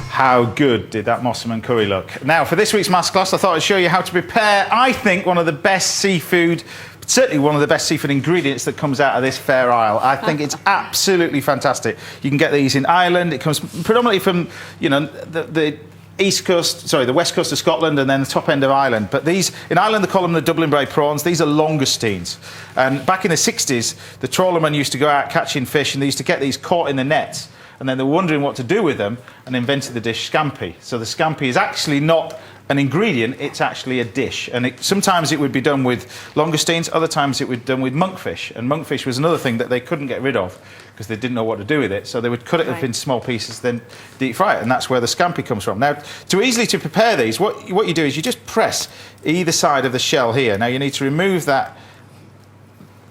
How good did that Mosselman curry look? Now, for this week's masterclass, I thought I'd show you how to prepare, I think, one of the best seafood, certainly one of the best seafood ingredients that comes out of this Fair Isle. I think it's absolutely fantastic. You can get these in Ireland. It comes predominantly from, you know, the west coast of Scotland and then the top end of Ireland. But these, in Ireland, they call them the Dublin Bay prawns. These are langoustines. And back in the 60s, the trawlermen used to go out catching fish and they used to get these caught in the nets. And then they were wondering what to do with them and invented the dish scampi. So the scampi is actually not an ingredient, it's actually a dish. And sometimes it would be done with langoustines, other times it would be done with monkfish. And monkfish was another thing that they couldn't get rid of because they didn't know what to do with it. So they would cut it up in small pieces, then deep fry it. And that's where the scampi comes from. Now, to prepare these, what you do is you just press either side of the shell here. Now you need to remove that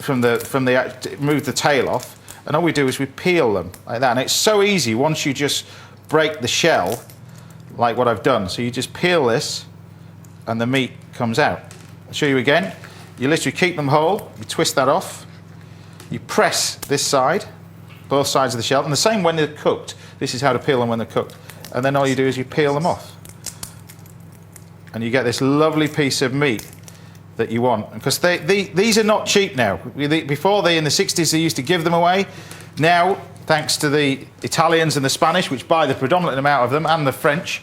remove the tail off. And all we do is we peel them like that. And it's so easy once you just break the shell, like what I've done. So you just peel this and the meat comes out. I'll show you again. You literally keep them whole, you twist that off, you press this side, both sides of the shell, and the same when they're cooked. This is how to peel them when they're cooked. And then all you do is you peel them off. And you get this lovely piece of meat that you want, because these are not cheap now. Before, in the 60s, they used to give them away. Now, thanks to the Italians and the Spanish, which buy the predominant amount of them, and the French,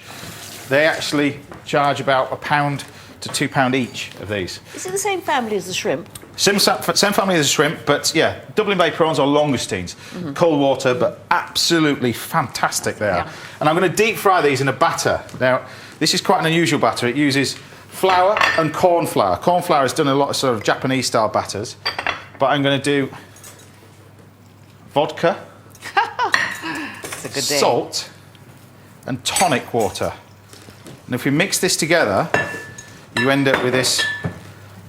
they actually charge about £1 to £2 each of these. Is it the same family as the shrimp? Same family as the shrimp, but yeah, Dublin Bay prawns are langoustines. Cold water, but absolutely fantastic they are. And I'm going to deep fry these in a batter. Now, this is quite an unusual batter. It uses flour and corn flour. Corn flour has done a lot of sort of Japanese style batters, but I'm going to do vodka, salt and tonic water. And if we mix this together, you end up with this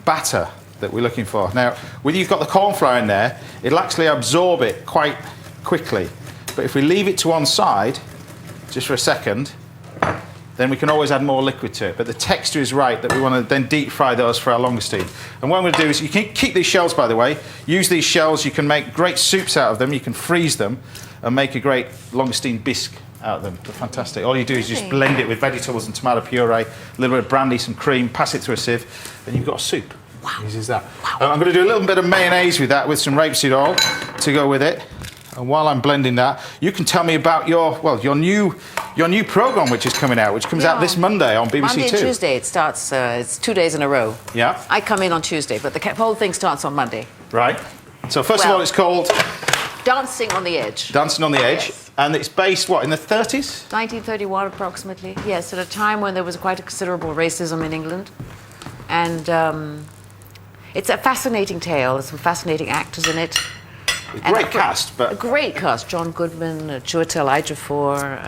batter that we're looking for. Now, when you've got the corn flour in there, it'll actually absorb it quite quickly. But if we leave it to one side, just for a second, then we can always add more liquid to it. But the texture is right that we want to then deep fry those for our langoustine. And what I'm going to do is, you can keep these shells, by the way. Use these shells, you can make great soups out of them, you can freeze them and make a great langoustine bisque out of them. They're fantastic. All you do is just blend it with vegetables and tomato puree, a little bit of brandy, some cream, pass it through a sieve, and you've got a soup. Wow. Uses that. Wow. I'm going to do a little bit of mayonnaise with that, with some rapeseed oil to go with it. And while I'm blending that, you can tell me about your new program, which is coming out, which comes out this Monday on BBC Monday and 2. Tuesday. It starts. It's 2 days in a row. Yeah. I come in on Tuesday, but the whole thing starts on Monday. Right. So first of all, it's called Dancing on the Edge. Dancing on the Edge, yes. And it's based in the 30s? 1931, approximately. Yes, at a time when there was quite a considerable racism in England, and it's a fascinating tale. There's some fascinating actors in it. A great cast, but... A great cast. John Goodman, Chiwetel Ejiofor,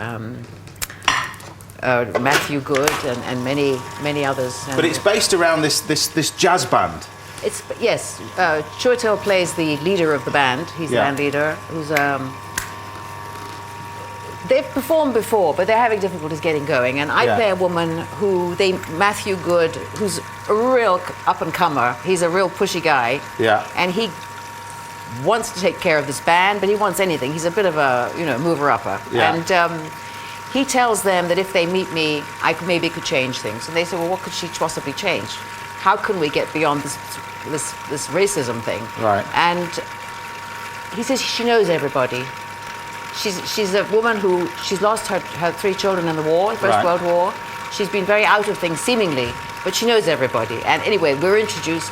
Matthew Good, and many others. But it's based around this jazz band. Yes. Chiwetel plays the leader of the band. He's the band leader, who's... They've performed before, but they're having difficulties getting going. And I play a woman Matthew Good, who's a real up-and-comer. He's a real pushy guy. Yeah. And he wants to take care of this band, but he wants anything. He's a bit of a, mover-upper. Yeah. And he tells them that if they meet me, I maybe could change things. And they say, well, what could she possibly change? How can we get beyond this racism thing? Right. And he says she knows everybody. She's a woman she's lost her 3 children in the war, the First World War. She's been very out of things, seemingly, but she knows everybody. And anyway, we're introduced.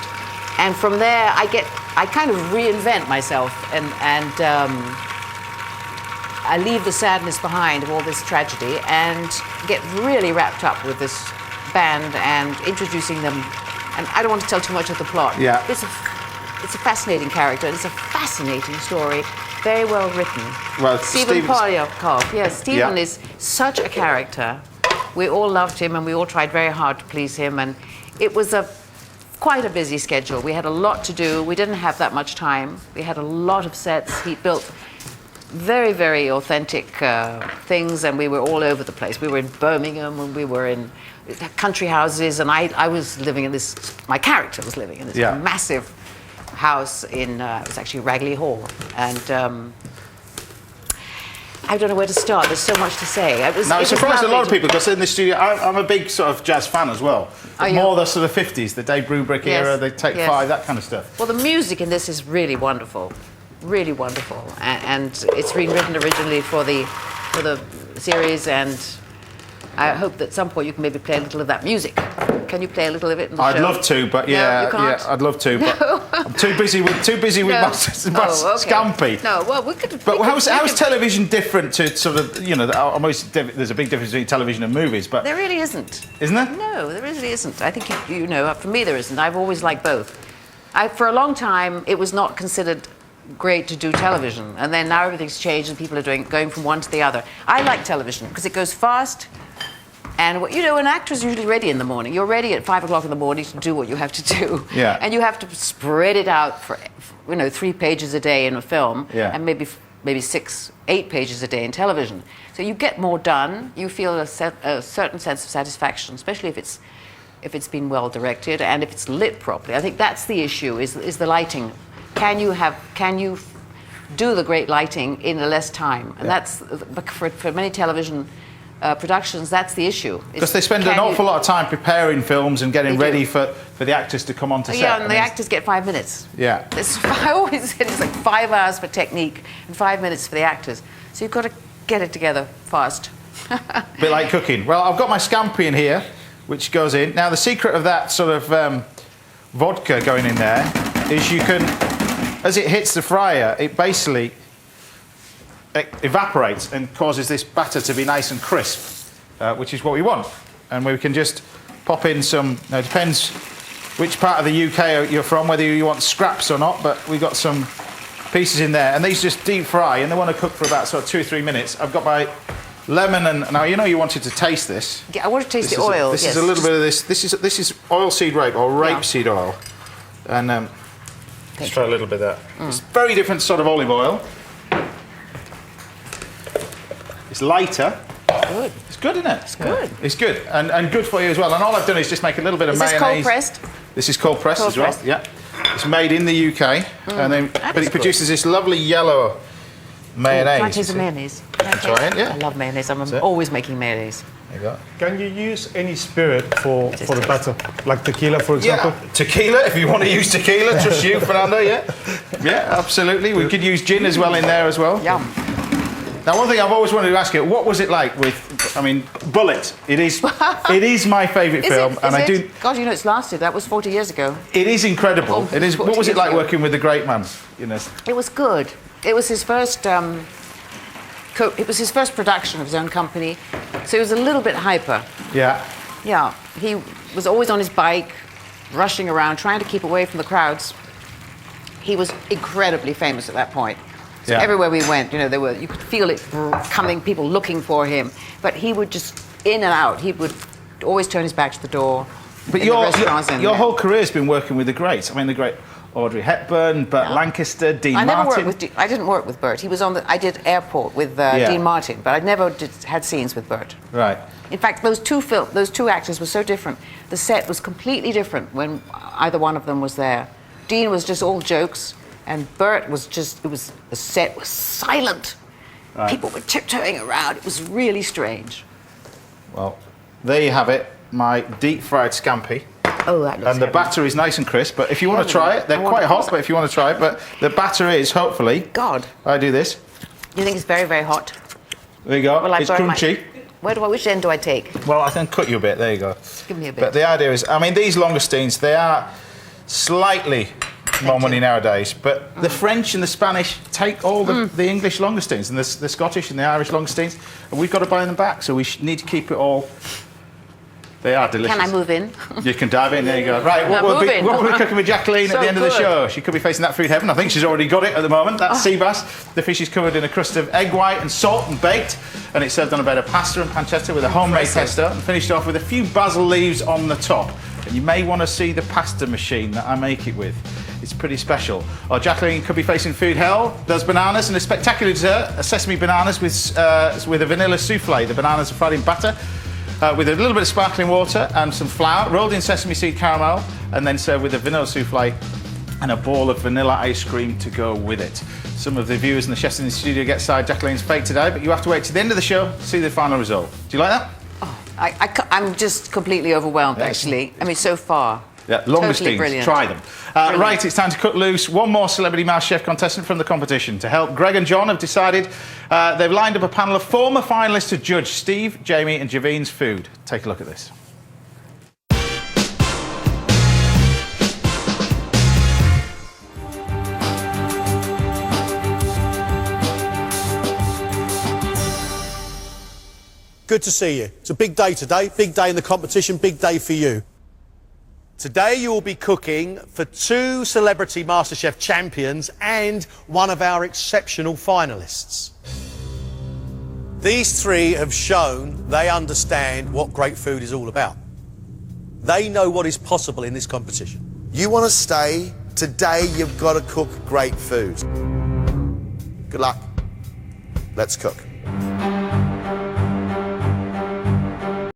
And from there, I kind of reinvent myself, and I leave the sadness behind of all this tragedy and get really wrapped up with this band and introducing them. And I don't want to tell too much of the plot. Yeah. It's a fascinating character, and it's a fascinating story, very well written. Well, Stephen Polyakov. Yes, Stephen is such a character. We all loved him, and we all tried very hard to please him, and it was quite a busy schedule. We had a lot to do. We didn't have that much time. We had a lot of sets. He built very, very authentic things, and we were all over the place. We were in Birmingham, and we were in country houses, and I was living in this, my character was living in this massive house in, it was actually Ragley Hall. And I don't know where to start. There's so much to say. It surprised a lot of people because in the studio, I'm a big sort of jazz fan as well. More the sort of 50s, the Dave Brubeck era, the Take Five, that kind of stuff. Well, the music in this is really wonderful. Really wonderful. And it's been written originally for the series, and I hope that at some point you can maybe play a little of that music. Can you play a little of it in the show? I'd love to, but I'd love to, but I'm too busy with my scampi. No, well, we could. But how's television different to sort of, you know, there's a big difference between television and movies, but there really isn't. Isn't there? No, there really isn't. I think you know, for me there isn't. I've always liked both. For a long time, it was not considered great to do television, and then now everything's changed and people are going from one to the other. I like television because it goes fast. And you know, an actor's usually ready in the morning. You're ready at 5 o'clock in the morning to do what you have to do. Yeah. And you have to spread it out for 3 pages a day in a film, and maybe 6, 8 pages a day in television. So you get more done. You feel a certain sense of satisfaction, especially if it's been well directed and if it's lit properly. I think that's the issue: is the lighting. Can you do the great lighting in less time? And that's for many television productions, that's the issue. Because they spend an awful lot of time preparing films and getting ready for the actors to come onto set. Yeah, and the actors get 5 minutes. Yeah. I always said it's like 5 hours for technique and 5 minutes for the actors. So you've got to get it together fast. A bit like cooking. Well, I've got my scampi in here, which goes in. Now, the secret of that sort of vodka going in there is you can, as it hits the fryer, it basically evaporates and causes this batter to be nice and crisp, which is what we want. And we can just pop in some, now it depends which part of the UK you're from, whether you want scraps or not, but we've got some pieces in there. And these just deep fry, and they want to cook for about sort of 2 or 3 minutes. I've got my lemon, and now you know you wanted to taste this. Yeah, I want to taste the oil. This is a little bit of this. This is oilseed rape or rapeseed oil. And let's try a little bit of that. It's very different sort of olive oil. It's lighter. Good. It's good, isn't it? It's good. It's good, and good for you as well. And all I've done is just make a little bit of mayonnaise. Is this cold pressed? This is cold pressed as well. Yeah. It's made in the UK, and then but it produces this lovely yellow mayonnaise. Can I taste the mayonnaise? Try it, yeah. I love mayonnaise. I'm always making mayonnaise. There you go. Can you use any spirit for the batter, like tequila, for example? Yeah, tequila. If you want to use tequila, trust you, Fernando. Yeah, yeah, absolutely. We could use gin as well in there as well. Yum. Now, one thing I've always wanted to ask you: what was it like with? I mean, Bullet. It is my favourite film, and I do. God, you know, it's lasted. That was 40 years ago. It is incredible. It is. What was it like working with the great man? You know. It was good. It was his first. It was his first production of his own company, so he was a little bit hyper. Yeah. Yeah. He was always on his bike, rushing around, trying to keep away from the crowds. He was incredibly famous at that point. So everywhere we went, you know, you could feel it coming, people looking for him. But he would just in and out. He would always turn his back to the door. But your whole career's been working with the greats. I mean, the great Audrey Hepburn, Burt Lancaster, Dean Martin. I didn't work with Burt. He was on I did Airport with Dean Martin, but I never had scenes with Burt. Right. In fact, those two actors were so different. The set was completely different when either one of them was there. Dean was just all jokes. And Burt was the set was silent. Right. People were tiptoeing around. It was really strange. Well, there you have it, my deep fried scampi. Oh, that looks And the batter is nice and crisp, but if you want to try it, they're quite hot, but if you want to try it, but the batter is, hopefully... God. I do this. You think it's very, very hot? There you go, it's crunchy. Which end do I take? Well, I can cut you a bit, there you go. Give me a bit. But the idea is, I mean, these langoustines, they are slightly... more money nowadays, but the French and the Spanish take all the English langoustines and the Scottish and the Irish langoustines, and we've got to buy them back, so we need to keep it all. They are delicious. Can I move in? You can dive in, there you go. Right, what we're cooking with Jacqueline at the end of the show? She could be facing that food heaven. I think she's already got it at the moment. That's sea bass. The fish is covered in a crust of egg white and salt and baked, and it's served on a bed of pasta and pancetta with a homemade pesto, and finished off with a few basil leaves on the top. And you may want to see the pasta machine that I make it with. It's pretty special. Or Jacqueline could be facing food hell. There's bananas and a spectacular dessert, a sesame bananas with a vanilla souffle. The bananas are fried in batter with a little bit of sparkling water and some flour, rolled in sesame seed caramel, and then served with a vanilla souffle and a ball of vanilla ice cream to go with it. Some of the viewers and the chefs in the studio get side Jacqueline's fate today, but you have to wait to the end of the show to see the final result. Do you like that? Oh, I'm just completely overwhelmed, actually. I mean, so far. Yeah, langoustines, brilliant. try them. Right, it's time to cut loose. One more Celebrity MasterChef contestant from the competition. To help, Greg and John have decided they've lined up a panel of former finalists to judge Steve, Jamie and Javine's food. Take a look at this. Good to see you. It's a big day today, big day in the competition, big day for you. Today you will be cooking for 2 Celebrity MasterChef champions and one of our exceptional finalists. These 3 have shown they understand what great food is all about. They know what is possible in this competition. You want to stay? Today you've got to cook great food. Good luck. Let's cook.